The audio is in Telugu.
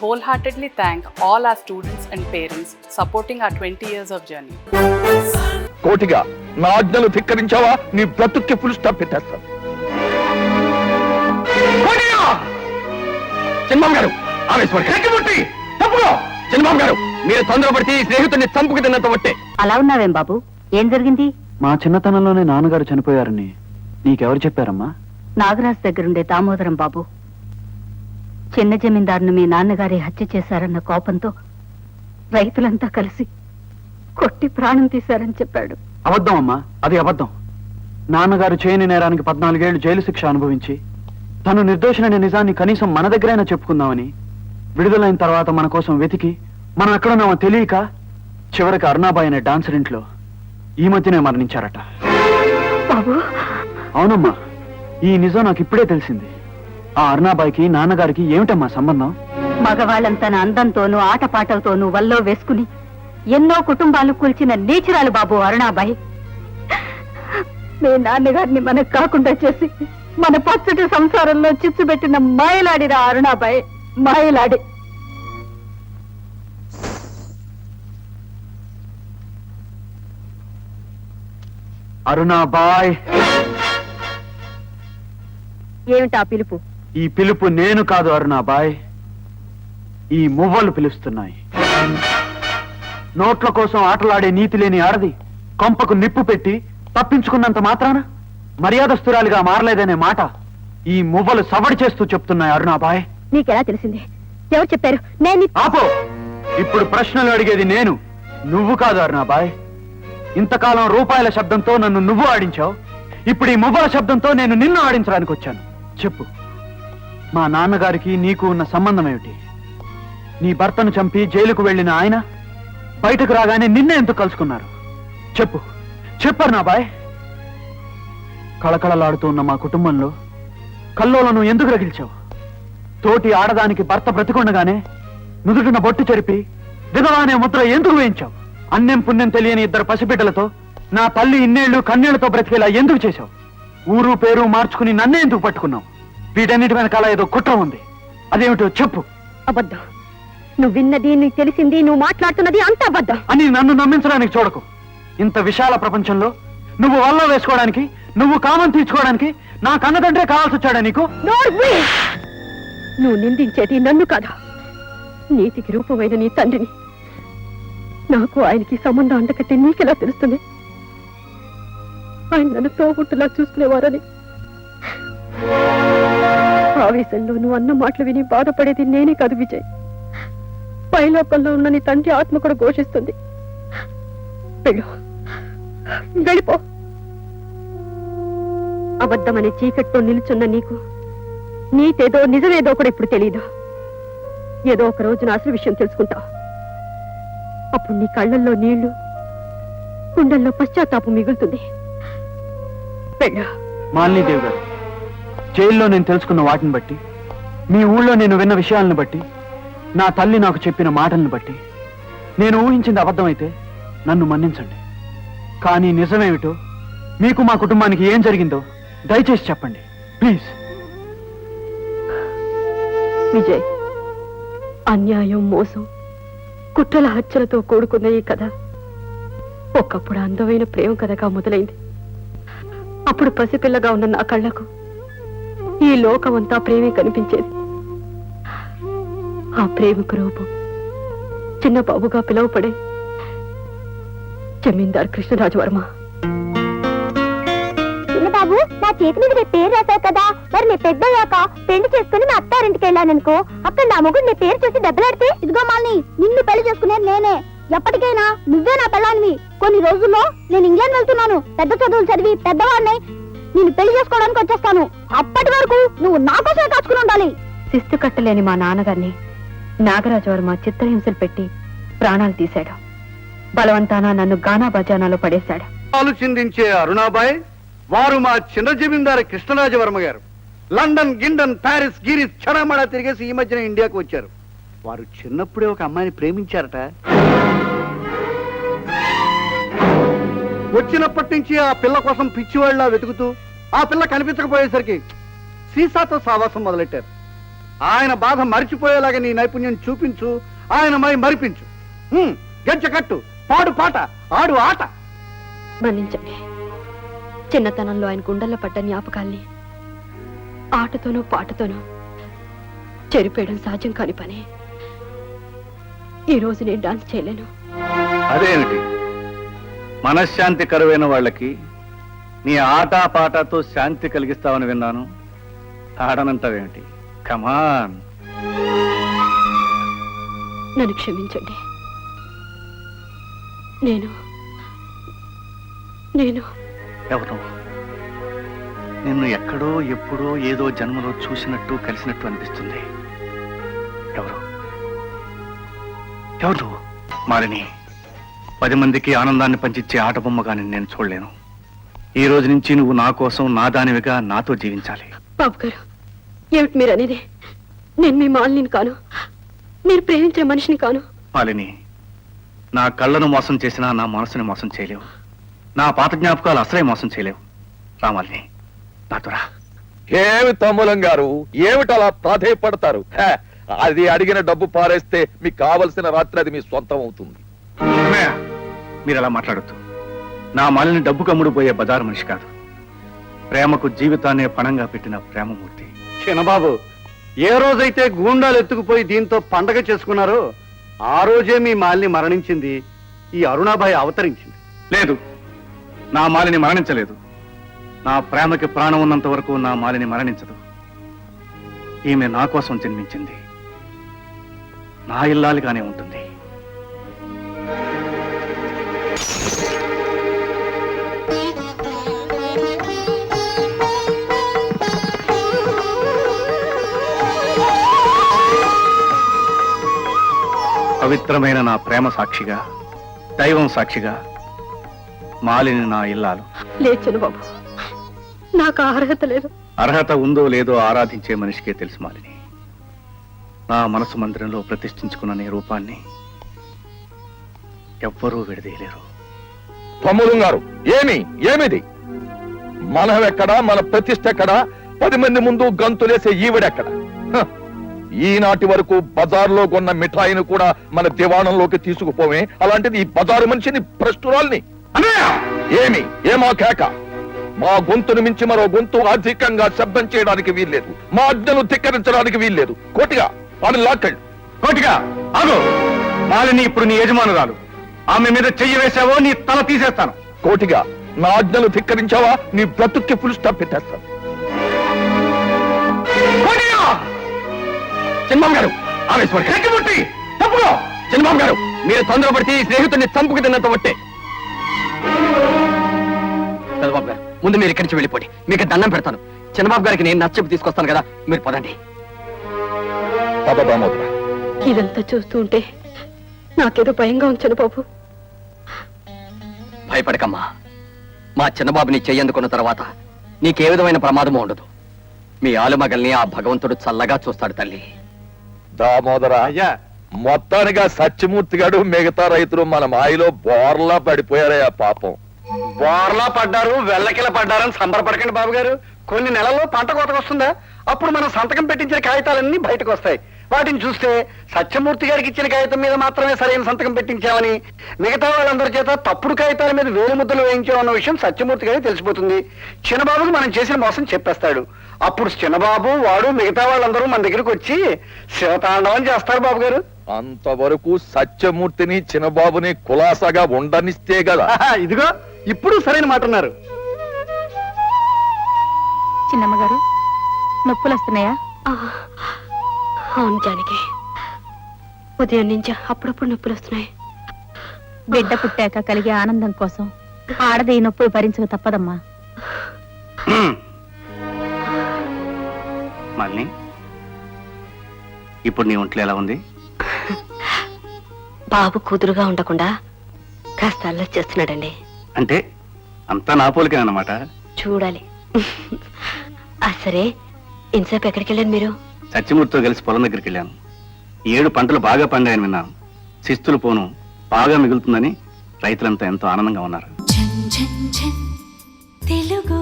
wholeheartedly thank all our students and parents supporting our 20 years of journey. కోటిగా నా ఆజ్ఞలు ధిక్కరించావా నీ బ్రతుక్కి ఫుల్ స్టాప్ పెట్టేస్తాను. చంద్రబాబు గారు ఆవేశపడి తప్పుకో. చంద్రబాబు గారు మీరు తొందరపడితే ఈ స్నేహితుడిని చంపుకు తిన్నంత ఒట్టే. అలా ఉన్నావేం బాబు? ఏం జరిగింది? మా చిన్నతనంలోనే నాన్నగారు చనిపోయారని నీకెవరు చెప్పారమ్మా? నాగరాజు దగ్గరుండే దామోదరం బాబు చిన్న జమీందారును మీ నాన్నగారి హత్య చేశారన్న కోపంతో రైతులంతా కలిసి కొట్టి ప్రాణం తీశారని చెప్పాడు. అబద్ధం అమ్మా, అది అబద్ధం. నాన్నగారు చేయని నేరానికి 14 ఏళ్లు జైలు శిక్ష అనుభవించి తను నిర్దోషులనే నిజాన్ని కనీసం మన దగ్గరైనా చెప్పుకుందామని విడుదలైన తర్వాత మన కోసం వెతికి మనం ఎక్కడున్నామో తెలియక చివరికి అరుణాబాయ్ అనే డాన్సర్ ఇంట్లో ఈ మధ్యనే మరణించారట. బాబు అవునమ్మా, ఈ నిజం నాకు ఇప్పుడే తెలిసింది. ఆ అరుణాబాయికి నాన్నగారికి ఏమిటమ్మా సంబంధం? మగవాళ్ళంతా అందంతోనూ ఆటపాటలతోనూ వల్లో వేసుకుని ఎన్నో కుటుంబాలు కూల్చిన నీచురాలు బాబు అరుణాబాయి. మీ నాన్నగారిని మనకు కాకుండా చేసి మన పచ్చటి సంసారంలో చిచ్చుబెట్టిన మాయలాడిరా అరుణాబాయి, మాయలాడి. అరుణాబాయ్, ఏమిటా పిలుపు? ఈ పిలుపు నేను కాదు అరుణాబాయ్, ఈ మువ్వలు పిలుస్తున్నాయి. నోట్ల కోసం ఆటలాడే నీతి లేని ఆడది కొంపకు నిప్పు పెట్టి తప్పించుకున్నంత మాత్రాన మర్యాదస్తురాలిగా మారలేదనే మాట ఈ మువ్వలు సవడి చేస్తూ చెప్తున్నాయి. అరుణాబాయ్, నీకెలా తెలిసింది? ఎవరు చెప్పారు? నేను ఆపో. ఇప్పుడు ప్రశ్నలు అడిగేది నేను, నువ్వు కాదు అరుణాబాయ్. ఇంతకాలం రూపాయల శబ్దంతో నన్ను నువ్వు ఆడించావు. ఇప్పుడు ఈ మువ్వల శబ్దంతో నేను నిన్ను ఆడించడానికి వచ్చాను. చెప్పు, మా నాన్నగారికి నీకు ఉన్న సంబంధం ఏమిటి? నీ భర్తను చంపి జైలుకు వెళ్ళిన ఆయన బయటకు రాగానే నిన్నే ఎందుకు కలుసుకున్నారు? చెప్పు, చెప్పరు నాబాయ్. కళకళలాడుతూ ఉన్న మా కుటుంబంలో కల్లోలను ఎందుకు రగిల్చావు? తోటి ఆడదానికి భర్త బ్రతికుండగానే నుదుటిన బొట్టు చెరిపి విధవా అనే ముద్ర ఎందుకు వేయించావు? అన్యం పుణ్యం తెలియని 2 పసిబిడ్డలతో నా తల్లి ఇన్నేళ్లు కన్నీళ్లతో బ్రతికేలా ఎందుకు చేశావు? ఊరు పేరు మార్చుకుని నన్నే ఎందుకు పట్టుకున్నావు? వీటన్నిటి వెనకాల ఏదో కుట్ర ఉంది, అదేమిటో చెప్పు. అబద్ధం. నువ్వు విన్నది, నీకు తెలిసింది, నువ్వు మాట్లాడుతున్నది అంత అబద్ధం అని నన్ను నమ్మించడానికి చూడకు. ఇంత విశాల ప్రపంచంలో నువ్వు వల్ల వేసుకోవడానికి, నువ్వు కామం తీర్చుకోవడానికి నా కన్నతండ్రే కావాల్సి వచ్చాడా నీకు? నువ్వు నిందించేది నన్ను కాదా, నీతికి రూపమైన నీ తండ్రిని. నాకు ఆయనకి సంబంధం అంటకట్టే నీకెలా తెలుస్తుంది? ఆయన నన్ను తోబుట్టులా చూసుకునేవారని. ఆవేశంలో నువ్వు అన్న మాటలు విని బాధపడేది నేనే కాదు విజయ్, పైలోకంలో ఉన్న నీ తండ్రి ఆత్మ కూడా ఘోషిస్తుంది. వెళ్ళిపో. అబద్ధమనే చీకట్లో నిలుచున్న నీకు నీతేదో నిజమేదో కూడా ఇప్పుడు తెలీదు. ఏదో ఒక రోజున అసలు విషయం తెలుసుకుంటావు. అప్పుడు నీ కళ్ళల్లో నీళ్లు, గుండెల్లో పశ్చాత్తాపం మిగులుతుంది. మాలినీదేవి గారు, జైల్లో నేను తెలుసుకున్న వాటిని బట్టి, మీ ఊళ్ళో నేను విన్న విషయాలను బట్టి, నా తల్లి నాకు చెప్పిన మాటలను బట్టి నేను ఊహించింది అబద్ధమైతే నన్ను మన్నించండి. కానీ నిజమేమిటో, మీకు మా కుటుంబానికి ఏం జరిగిందో దయచేసి చెప్పండి ప్లీజ్. విజయ్, అన్యాయం, మోసం, కుట్రల హత్యలతో కూడుకున్న ఈ కథ ఒకప్పుడు అందమైన ప్రేమ కథగా మొదలైంది. అప్పుడు పసిపిల్లగా ఉన్న నా కళ్ళకు ఈ లోకమంతా ప్రేమే కనిపించేది. ఆ ప్రేమకు రూపం చిన్న బాబుగా పిలువపడే జమీందార్ కృష్ణరాజు వర్మ. బాబు, నా చేతి మీద నీ పేరు రాశావు కదా, మరి నీ పెద్దయ్యాక పెళ్లి చేసుకుని మా అత్తారింటికి వెళ్ళాననుకో, అక్కడ నా మొగుడు నీ పేరు చూసి దెబ్బలాడితే, ఇదిగో మాలిని, నిన్ను పెళ్లి చేసుకునేది నేనే. ఎప్పటికైనా నువ్వే నా పెళ్ళానివి. కొన్ని రోజుల్లో నేను ఇంగ్లాండ్ వెళ్తున్నాను. పెద్ద చదువులు చదివి పెద్దవాడిని, నిన్ను పెళ్లి చేసుకోవడానికి వచ్చేస్తాను. అప్పటి వరకు నువ్వు నా కోసమే కాచుకుని ఉండాలి. శిస్తు కట్టలేని మా నాన్నగారిని నాగరాజు వర్మ చిత్రహింసలు పెట్టి ప్రాణాలు తీశాడు. బలవంతాన నన్ను గానా బజానాలో పడేశాడు. ఆలోచించే అరుణాబాయ్ వారు మా చిన్న జమీందారు కృష్ణరాజవర్మ గారు. లండన్, గిండన్, ప్యారిస్, గిరిస్ చెడమడా తిరిగేసి ఈ మధ్యన ఇండియాకు వచ్చారు. వారు చిన్నప్పుడే ఒక అమ్మాయిని ప్రేమించారట. వచ్చినప్పటి నుంచి ఆ పిల్ల కోసం పిచ్చివాళ్ళ వెతుకుతూ ఆ పిల్ల కనిపించకపోయేసరికి సీసాతో సావాసం మొదలెట్టారు. ఆయన బాధ మరిచిపోయేలాగా నీ నైపుణ్యం చూపించు, ఆయన మరిపించు. గెజ్జ కట్టు, పాడు పాట, ఆడు ఆట. మన్నించండి. చిన్నతనంలో ఆయన గుండెల్లో పడ్డ జ్ఞాపకాల్ని ఆటతోనూ పాటతోనూ చెరిపేయడం సాధ్యం కాని పని. ఈ రోజు నేను డాన్స్ చేయలేను. అదేమిటి, మనశ్శాంతి కరువైన వాళ్ళకి నీ ఆట పాటతో శాంతి కలిగిస్తావని విన్నాను. ఆడనంటావేమిటి? కమాన్. నన్ను క్షమించండి. నేను ఎవరు? నిన్ను ఎక్కడో ఎప్పుడో ఏదో జన్మలో చూసినట్టు కలిసినట్టు అనిపిస్తుంది. ఎవరు నువ్వు? మాలిని, 10 మందికి ఆనందాన్ని పంచిచ్చే ఆట బొమ్మగా నేను చూడలేను. ఈ రోజు నుంచి నువ్వు నా కోసం, నా దానివిగా నాతో జీవించాలి. బాబు గారు, ఏమిటి మీరు అనేది? నేను మీ మాలిని కాను, మీరు ప్రేమించే మనిషిని కాను. మాలిని, నా కళ్ళను మోసం చేసినా నా మనసుని మోసం చేయలేవు. నా పాత జ్ఞాపకాలు అసలే మోసం చేయలేవు. రామాలిని, నాతో రా. ఏమి తమ్ములం గారు, ఏమిటలా ప్రాధేయపడతారు? అది అడిగిన డబ్బు పారేస్తే మీకు కావలసిన రాత్రి అది మీ సొంతం అవుతుంది. అన్నయ్య, మీరు అలా మాట్లాడొద్దు. నా మాలిని డబ్బు కమ్ముడు పోయే బజారు మనిషి కాదు. ప్రేమకు జీవితాన్నే పణంగా పెట్టిన ప్రేమమూర్తి. చిన్నబాబు, ఏ రోజైతే గూండాలు ఎత్తుకుపోయి దీంతో పండగ చేసుకున్నారో ఆ రోజే మీ మాలిని మరణించింది. ఈ అరుణాబాయి అవతరించింది. లేదు, నా మాలిని మరణించలేదు. నా ప్రేమకి ప్రాణం ఉన్నంత వరకు నా మాలిని మరణించదు. ఈమె నా కోసం జన్మించింది. నా ఇల్లాలిగానే ఉంటుంది. పవిత్రమైన నా ప్రేమ సాక్షిగా, దైవం సాక్షిగా మాలిని నా ఇల్లాలు. లేదు బాబు, నాకు ఆ అర్హత లేదు. అర్హత ఉందో లేదో ఆరాధించే మనిషికే తెలుసు మాలిని. నా మనసు మందిరంలో ప్రతిష్ఠించుకున్న నీ రూపాన్ని ఎవ్వరూ విడదీయలేరు. తమ్ములం గారు, ఏమిది? మనం ఎక్కడా, మన ప్రతిష్ట ఎక్కడా? 10 మంది ముందు గంతులేసే ఈవిడెక్కడ? ఈనాటి వరకు బజార్లో కొన్న మిఠాయిని కూడా మన దివాణంలోకి తీసుకుపోవే, అలాంటిది ఈ బజారు మనిషిని భ్రష్టురాల్ని. ఏమా కేక? మా గొంతును మించి మరో గొంతు అధికంగా శబ్దం చేయడానికి వీల్లేదు. మా ఆజ్ఞను ధిక్కరించడానికి వీల్లేదు. కోటిగా అని లాక్కండి. కోటిగా ఆగు. మాలిని ఇప్పుడు నీ యజమానురాలు. ఆమె మీద చెయ్యి వేశావో నీ తల తీసేస్తాను. కోటిగా నా ఆజ్ఞను ధిక్కరించావా నీ బ్రతుక్కి ఫుల్ స్టాప్ పెట్టేస్తాను. చంద్రబాబు గారు, ఆవేశపడి తప్పుకో. చంద్రబాబు గారు, మీరు తొందరపడితే ఈ స్నేహితుడిని చంపుకు తిన్నంత ఒట్టే. చంద్రబాబు గారు, ముందు మీరు ఇక్కడి నుంచి వెళ్ళిపోండి. మీకు దండం పెడతాను. చంద్రబాబు గారికి నేను నచ్చపు తీసుకొస్తాను కదా, మీరు పదండి. ఇదంతా చూస్తూ ఉంటే నాకేదో భయంగా ఉంచాను బాబు. భయపడకమ్మా. మా చిన్నబాబుని చెయ్యందుకున్న తర్వాత నీకే విధమైన ప్రమాదము ఉండదు. మీ ఆలుమగల్ని ఆ భగవంతుడు చల్లగా చూస్తాడు తల్లి. దామోదరా, అయ్యా, మొత్తానిగా సత్యమూర్తి గారు మిగతా రైతులు మన మాయలో బోర్లా పడిపోయారయ్యా పాపం. బోర్లా పడ్డారు, వెల్లకిల పడ్డారని సంబరపడకండి బాబు గారు. కొన్ని నెలల్లో పంట కోతకు వస్తుందా, అప్పుడు మనం సంతకం పెట్టించిన కాగితాలన్నీ బయటకు వస్తాయి. వాటిని చూస్తే సత్యమూర్తి గారికి ఇచ్చిన కాగితం మీద మాత్రమే సరైన సంతకం పెట్టించామని, మిగతా వాళ్ళందరి చేత తప్పుడు కాగితాల మీద వేలు ముద్దలు వేయించామన్న విషయం సత్యమూర్తి గారికి తెలిసిపోతుంది. చిన్నబాబుకి మనం చేసిన మోసం చెప్పేస్తాడు. అప్పుడు చిన్నబాబు, వాడు, మిగతా వాళ్ళందరూ మన దగ్గరికి వచ్చి శివతాండవం చేస్తారు బాబు గారు. అంతవరకు సత్యమూర్తిని చిన్నబాబుని కులాసాగా ఉండనిస్తే కదా. ఇదిగో ఇప్పుడు సరైన మాట అన్నారు. చిన్నమ్మ గారు, నొప్పులు వస్తున్నాయా? అవును జానకి, ఉదయం నుంచి అప్పుడప్పుడు నొప్పులు వస్తున్నాయి. బిడ్డ పుట్టాక కలిగే ఆనందం కోసం ఆడది నొప్పులు భరించక తప్పదమ్మా. మళ్ళీ ఇప్పుడు నీ ఒంట్లో ఎలా ఉంది? బాబు కూతురుగా ఉండకుండా కాస్త అల్లరి చేస్తున్నాడండి. అంటే అంతా నా పోలికేనన్నమాట. చూడాలి. సరే, ఇంతసేపు ఎక్కడికి వెళ్ళారు మీరు? సత్యమూర్తితో కలిసి పొలం దగ్గరికి వెళ్ళాను. 7 పంటలు బాగా పండాయని విన్నాను. శిస్తులు పోను బాగా మిగులుతుందని రైతులంతా ఎంతో ఆనందంగా ఉన్నారు. తెలుగు